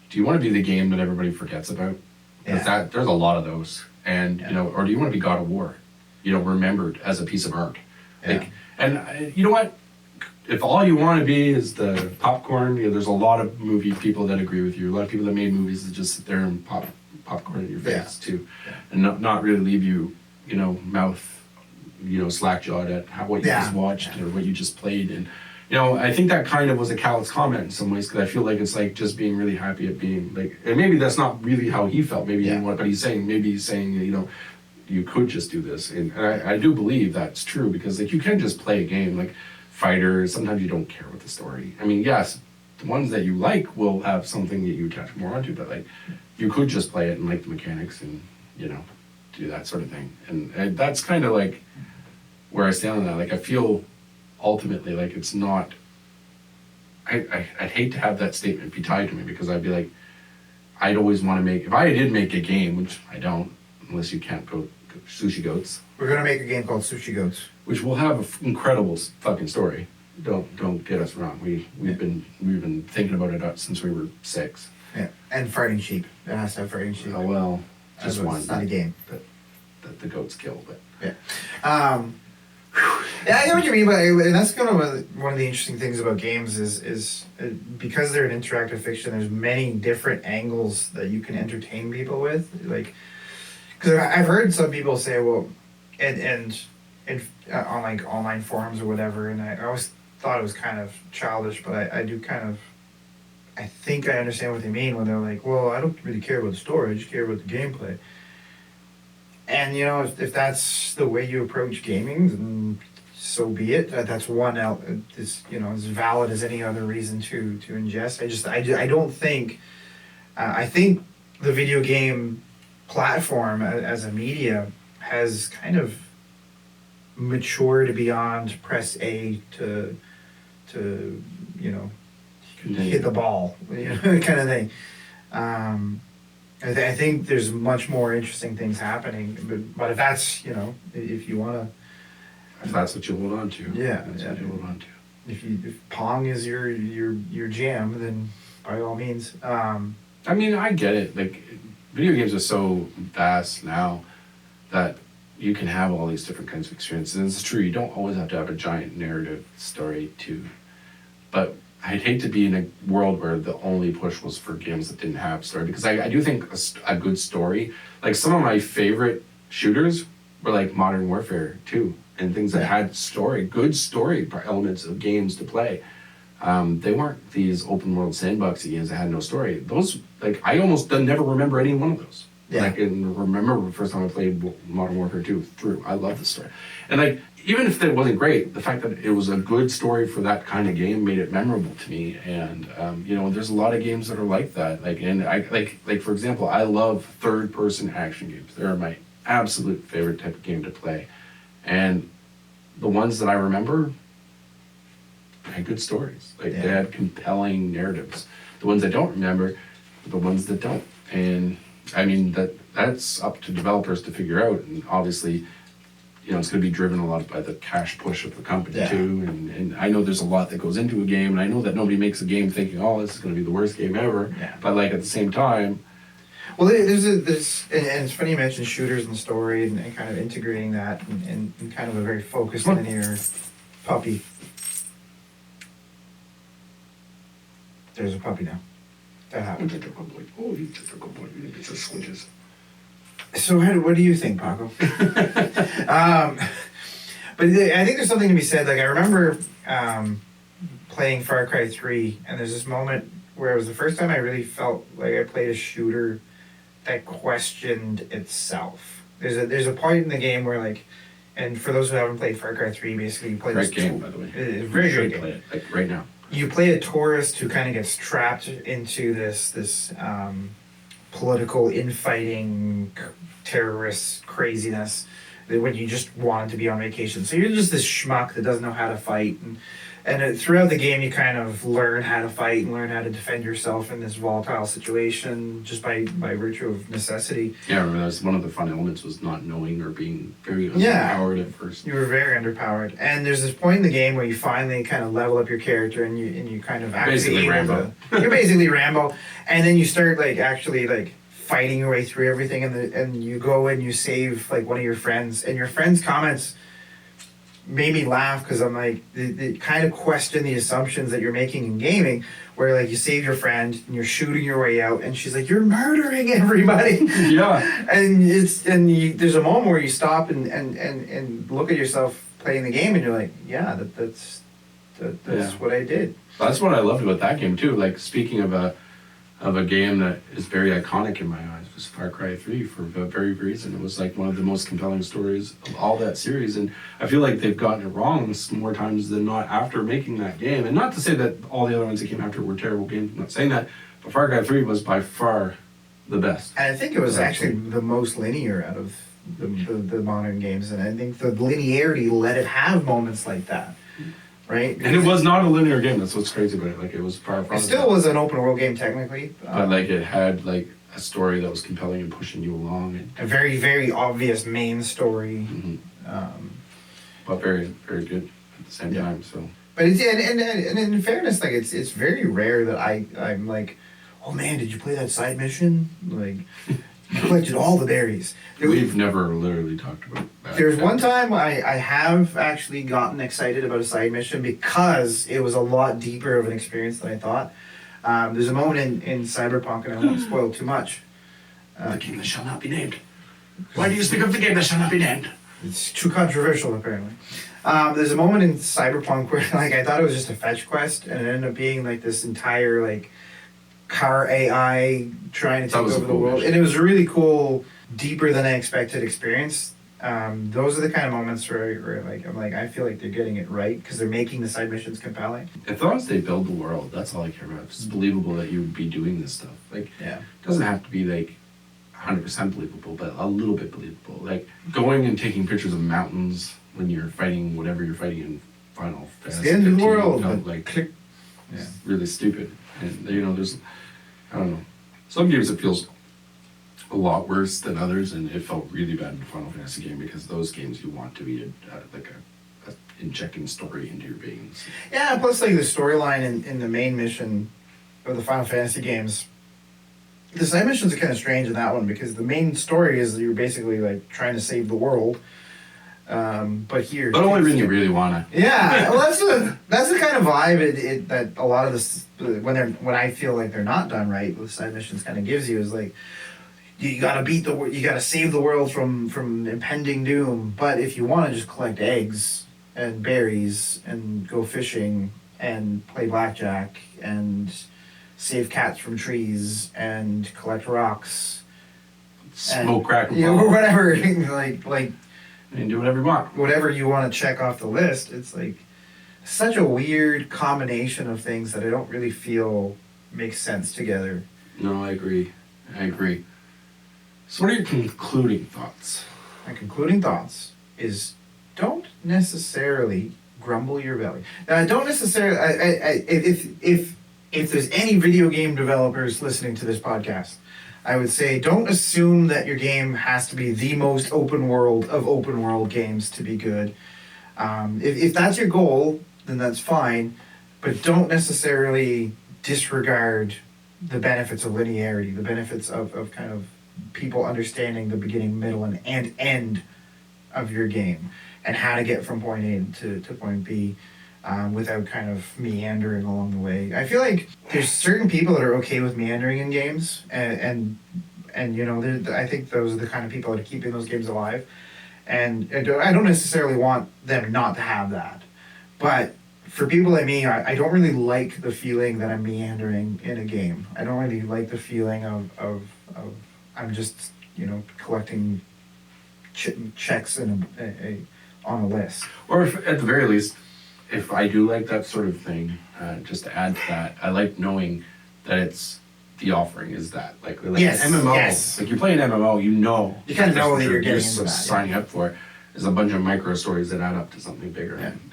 do you want to be the game that everybody forgets about? Yeah. There's a lot of those, and or do you want to be God of War, remembered as a piece of art? Yeah. You know what? If all you want to be is the popcorn, there's a lot of movie people that agree with you. A lot of people that made movies that just sit there and pop popcorn in your face too, and not really leave you, mouth, slack jawed at what you just watched or what you just played. And I think that kind of was a callous comment in some ways, because I feel like it's like just being really happy at being like, and maybe that's not really how he felt. Maybe but he's saying you could just do this, and I do believe that's true, because like you can just play a game like Fighter. Sometimes you don't care what the story. I mean, yes, the ones that you like will have something that you attach more onto, but like you could just play it and like the mechanics and do that sort of thing. And that's kind of like where I stand on that. Like I feel ultimately like it's not. I'd hate to have that statement be tied to me, because I'd be like, I'd always want to make, if I did make a game, which I don't, unless you can't go Sushi Goats. We're gonna make a game called Sushi Goats, which will have an incredible fucking story. Don't get us wrong. We've been thinking about it since we were 6. Yeah, and fighting sheep. It has to have fighting sheep. Oh well, just one. It's not a game. That the goats kill, but yeah. Yeah, I know what you mean, but and that's kind of one of the interesting things about games is because they're an interactive fiction. There's many different angles that you can entertain people with, like. Because I've heard some people say, well, and on like online forums or whatever, and I always thought it was kind of childish, but I do kind of, I think I understand what they mean when they're like, well, I don't really care about the story, I just care about the gameplay. And if that's the way you approach gaming, then so be it. That's one out. It's as valid as any other reason to ingest. I don't think. I think the video game platform as a media has kind of matured beyond press A to hit the ball, kind of thing. I think there's much more interesting things happening, but if that's if you want to, if that's what you hold on to, that's what you hold on to. If Pong is your jam, then by all means. I mean, I get it. Like, video games are so vast now that you can have all these different kinds of experiences. And it's true, you don't always have to have a giant narrative story too. But I'd hate to be in a world where the only push was for games that didn't have story, because I do think a good story, like some of my favorite shooters were like Modern Warfare 2 and things that had good story elements of games to play. They weren't these open world sandbox games that had no story. Those, like, I almost never remember any one of those. Yeah. Like, and remember the first time I played Modern Warfare 2 through. I love the story. And like, even if it wasn't great, the fact that it was a good story for that kind of game made it memorable to me. And there's a lot of games that are like that. Like, and I like for example, I love third-person action games. They're my absolute favorite type of game to play. And the ones that I remember had good stories. Like, they had compelling narratives. The ones I don't remember are the ones that don't. And I mean, that's up to developers to figure out. And obviously, it's going to be driven a lot by the cash push of the company too. And I know there's a lot that goes into a game, and I know that nobody makes a game thinking, oh, this is going to be the worst game ever. Yeah. But like, at the same time, well, there's and it's funny you mentioned shooters and story and kind of integrating that in kind of a very focused linear puppy. There's a puppy now. That happened. Oh, you just a good boy. You get some switches. So what do you think, Paco? But I think there's something to be said. Like, I remember playing Far Cry 3, and there's this moment where it was the first time I really felt like I played a shooter that questioned itself. There's a point in the game where, like, and for those who haven't played Far Cry 3, basically you play Great this game, by the way. It's a very You great should game. play it, like, right now. You play a tourist who kind of gets trapped into this political infighting, terrorist craziness when you just wanted to be on vacation. So you're just this schmuck that doesn't know how to fight, and throughout the game you kind of learn how to fight and learn how to defend yourself in this volatile situation just by virtue of necessity. Yeah, I remember that was one of the fun elements was not knowing or being very Yeah. underpowered at first. You were very underpowered, and there's this point in the game where you finally kind of level up your character, and you kind of actually Basically able Rambo. you're basically Rambo, and then you start like actually like fighting your way through everything, and you go and you save like one of your friends, and your friend's comments made me laugh because I'm like they kind of question the assumptions that you're making in gaming, where like you save your friend and you're shooting your way out, and she's like, "You're murdering everybody." Yeah. And there's a moment where you stop and look at yourself playing the game, and you're like, "Yeah, that's Yeah. what I did." That's what I loved about that game too. Like speaking of a game that is very iconic in my eyes was Far Cry 3 for the very reason. It was like one of the most compelling stories of all that series, and I feel like they've gotten it wrong more times than not after making that game. And not to say that all the other ones that came after were terrible games, I'm not saying that, but Far Cry 3 was by far the best. And I think it was Yeah, actually the most linear out of the modern games, and I think the linearity let it have moments like that, right? And it was not a linear game. That's what's crazy about it. Like it was far from It still was an open world game technically, but like it had like a story that was compelling and pushing you along, and a very very obvious main story. but very very good at the same time. So But it's and in fairness, like it's very rare that I'm like, oh man, did you play that side mission? Like, you collected all the berries. we've never literally talked about that. There's one time I have actually gotten excited about a side mission because it was a lot deeper of an experience than I thought. There's a moment in Cyberpunk, and I won't spoil too much. The game that shall not be named. Why do you speak of the game that shall not be named? It's too controversial, apparently. There's a moment in Cyberpunk where like I thought it was just a fetch quest, and it ended up being like this entire like car AI trying to That take was a over the cool world, mission. and it was a really cool, deeper than I expected experience. Those are the kind of moments where like I'm like I feel like they're getting it right because they're making the side missions compelling. As long as they build the world, that's all I care about. It's believable that you would be doing this stuff. Like, Yeah. it doesn't have to be like 100% believable, but a little bit believable. Like going and taking pictures of mountains when you're fighting whatever you're fighting in Final Fantasy. the end of the 15 world, felt but like click. it's really stupid. And you know, there's I don't know. Some games it feels a lot worse than others, and it felt really bad in the Final Fantasy game because those games you want to be injecting story into your veins. Yeah, plus like the storyline in the main mission of the Final Fantasy games. The side missions are kind of strange in that one because the main story is that you're basically like trying to save the world. But here, But only when you really wanna. yeah, well, that's the kind of vibe that a lot of this when I feel like they're not done right, what the side missions kind of gives you is like you gotta you gotta save the world from impending doom. But if you want to just collect eggs and berries and go fishing and play blackjack and save cats from trees and collect rocks, Smoke crack you know, or whatever, like. and do whatever you want. Whatever you want to check off the list, it's like such a weird combination of things that I don't really feel make sense together. No, I agree. So what are your concluding thoughts? My concluding thoughts is don't necessarily grumble your belly. Now, don't necessarily. If there's any video game developers listening to this podcast, I would say don't assume that your game has to be the most open world of open world games to be good. If that's your goal, then that's fine, but don't necessarily disregard the benefits of linearity, the benefits of kind of people understanding the beginning, middle, and end of your game, and how to get from point A to point B. Without kind of meandering along the way. I feel like there's certain people that are okay with meandering in games, and you know, I think those are the kind of people that are keeping those games alive. And I don't necessarily want them not to have that, but for people like me, I don't really like the feeling that I'm meandering in a game. I don't really like the feeling of I'm just, collecting checks on a list. Or if, at the very least, if I do like that sort of thing, just to add to that, I like knowing that it's the offering is that like Yes, MMO. yes. Like you're playing MMO, you know You kind of know that you're getting just into that. signing up for it. There's a bunch of micro stories that add up to something bigger. Yeah. And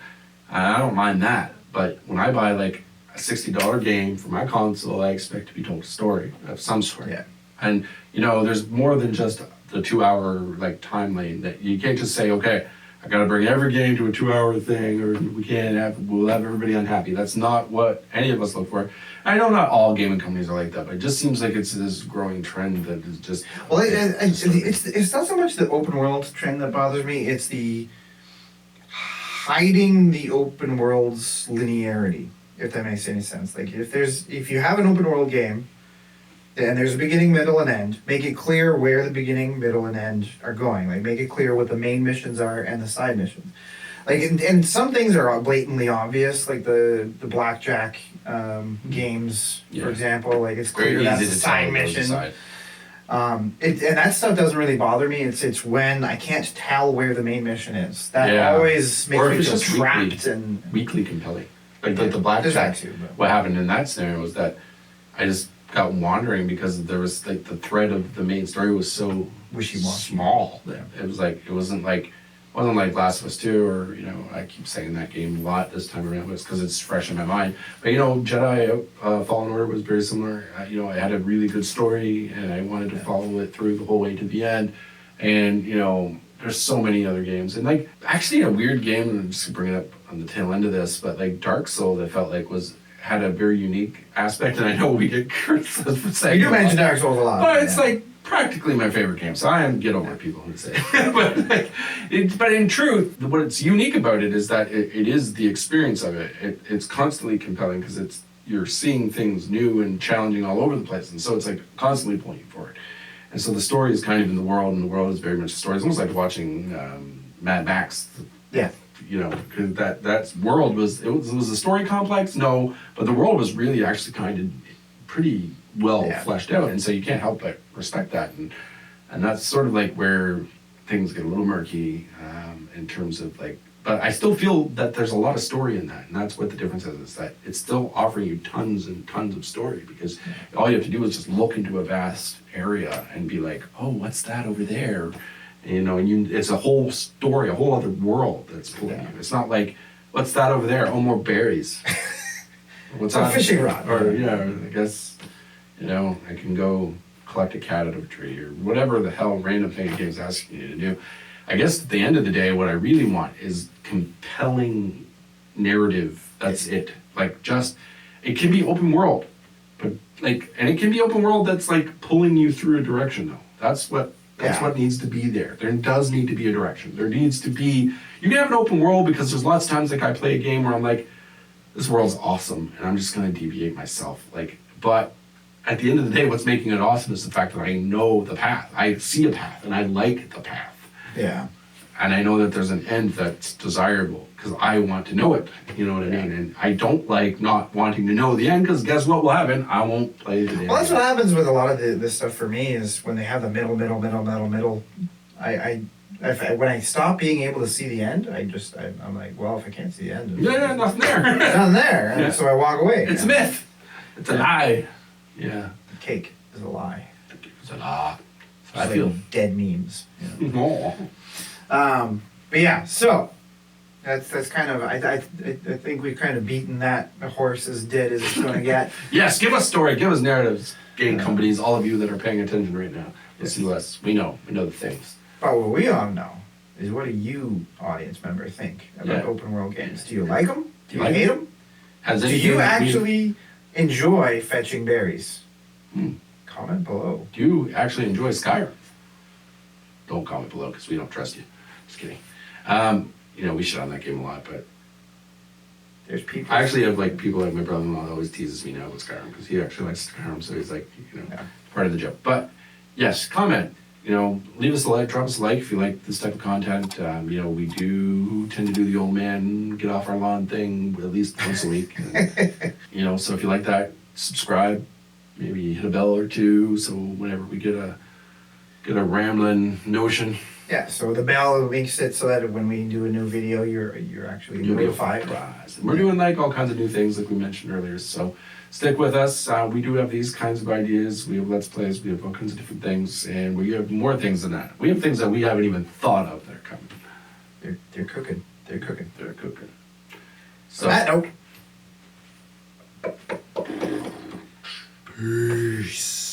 I don't mind that, but when I buy like a $60 game for my console, I expect to be told a story of some sort. Yeah. And there's more than just the 2-hour like time lane that you can't just say, okay, I got to bring every game to a 2-hour thing, or we'll have everybody unhappy. That's not what any of us look for. I know not all gaming companies are like that, but it just seems like it's this growing trend that is just. Well, it's not so much the open world trend that bothers me. It's the hiding the open world's linearity, if that makes any sense. Like if you have an open world game, and there's a beginning, middle, and end, make it clear where the beginning, middle, and end are going. Like make it clear what the main missions are and the side missions. Like and some things are blatantly obvious, like the blackjack games, for example. Like it's clear that's a side mission. And that stuff doesn't really bother me. It's when I can't tell where the main mission is. That always makes me feel trapped and weakly compelling. Like the blackjack. What happened in that scenario was that I just got wandering because there was like the thread of the main story was so wishy-washy. small. Yeah. It wasn't like Last of Us 2 or I keep saying that game a lot this time around, but it's because it's fresh in my mind. But Jedi Fallen Order was very similar. I had a really good story and I wanted to follow it through the whole way to the end. And there's so many other games, and like actually a weird game, and I'm just gonna bring it up on the tail end of this, but like Dark Souls, I felt like had a very unique aspect, and I know we get criticized for saying. You do mention Dark Souls a lot. But it's like practically my favorite game, so I am get over it, people who say. but in truth, what's unique about it is that it is the experience of it. It's constantly compelling because you're seeing things new and challenging all over the place, and so it's like constantly pulling you forward. And so the story is kind of in the world, and the world is very much a story. It's almost like watching Mad Max. Yeah. Because that world was a story complex? No, but the world was really actually kind of pretty well fleshed out, and so you can't help but respect that, and that's sort of like where things get a little murky in terms of like. But I still feel that there's a lot of story in that, and that's what the difference is that it's still offering you tons and tons of story, because all you have to do is just look into a vast area and be like, oh, what's that over there? And it's a whole story, a whole other world that's pulling you. It's not like, what's that over there? Oh, more berries. What's a fishing rod? Or I guess, I can go collect a cat out of a tree or whatever the hell random thing the game's asking you to do. I guess at the end of the day, what I really want is compelling narrative. That's it. Like it can be open world, but and it can be open world that's like pulling you through a direction though. That's what needs to be there. There does need to be a direction. There needs to be, you can have an open world because there's lots of times like I play a game where I'm like, this world's awesome and I'm just going to deviate myself. But at the end of the day, what's making it awesome is the fact that I know the path. I see a path and I like the path. Yeah. And I know that there's an end that's desirable because I want to know it. You know what I mean? And I don't like not wanting to know the end because guess what will happen? I won't play the end. Well, that's what happens with a lot of this stuff for me is when they have the middle. When I stop being able to see the end, I'm like, well, if I can't see the end, nothing there. Nothing there, and so I walk away. It's a myth. It's a lie. Yeah. The cake is a lie. It's a lie. So I feel dead memes. Oh. But yeah, so that's kind of I think we've kind of beaten that horse as dead as it's going to get. Yes, give us story, give us narratives, game companies, all of you that are paying attention right now. Listen to us. We know the things. But what we all know is, what do you, audience member, think about open world games? Do you like them? Do you hate them? Do you actually enjoy fetching berries? Comment below. Do you actually enjoy Skyrim? Don't comment below because we don't trust you. Just kidding. We shit on that game a lot, but there's people. I actually have people like my brother-in-law that always teases me now about Skyrim because he actually likes Skyrim, so he's like, part of the joke. But yes, comment. leave us a like, drop us a like if you like this type of content. We do tend to do the old man get off our lawn thing at least once a week. And, so if you like that, subscribe, maybe hit a bell or two, so whenever we get a rambling notion, Yeah, so the bell makes it so that when we do a new video, you're actually you'll be notified. surprised. And we're doing like all kinds of new things like we mentioned earlier, so stick with us. We do have these kinds of ideas. We have Let's Plays. We have all kinds of different things. And we have more things than that. We have things that we haven't even thought of that are coming. They're cooking. They're cooking. They're cooking. So that note. Peace.